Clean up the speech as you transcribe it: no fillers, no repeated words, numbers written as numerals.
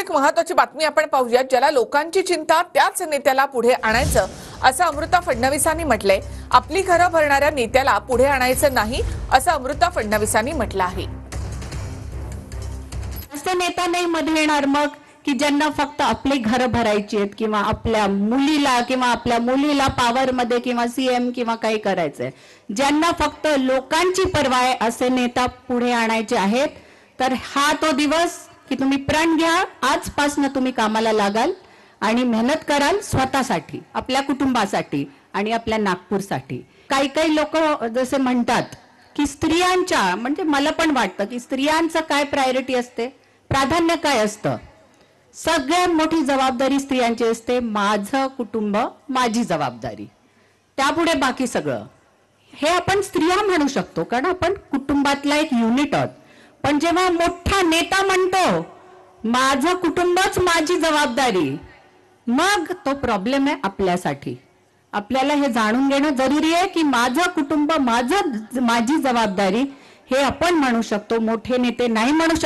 एक महत्त्वाची बातमी आपण पाहूयात, ज्याला लोकांची चिंता त्याच नेत्याला पुढे आणायचं असं अमृता फडणवीसांनी म्हटलंय। आपली घरं भरणाऱ्या नेत्याला पुढे आणायचं नाही असं अमृता फडणवीसांनी म्हटलं आहे। असं नेता नाही मध्ये येणार मग की ज्यांना फक्त आपली घरं भरायची आहेत किंवा आपल्या मुलीला किंवा आपल्या मुलीला पॉवर मध्ये किंवा सीएम किंवा काही करायचंय, ज्यांना फक्त लोकांची पर्वा आहे असे नेता पुढे आणायचे आहेत। तर हा तो दिवस की तुम्ही प्रण घ्या, आजपासून तुम्ही कामाला लागाल आणि मेहनत कराल स्वतःसाठी, आपल्या कुटुंबासाठी आणि आपल्या नागपूरसाठी। काही काही लोक जसे म्हणतात की स्त्रियांच्या, म्हणजे मला पण वाटतं की स्त्रियांचं काय प्रायोरिटी असते, प्राधान्य काय असतं। सगळ्यात मोठी जबाबदारी स्त्रियांची असते, माझं कुटुंब माझी जबाबदारी, त्यापुढे बाकी सगळं। हे आपण स्त्रिया म्हणू शकतो कारण आपण कुटुंबातला एक युनिट आहोत। पण जेव्हा मोठा नेता म्हणतो माझं कुटुंबच माझी जबाबदारी, मग तो प्रॉब्लेम आहे आपल्यासाठी। आपल्याला हे जाणून घेणं जरुरी आहे की माझं कुटुंब माझी जबाबदारी हे आपण म्हणू शकतो, मोठे नेते नाही म्हणू शकतो।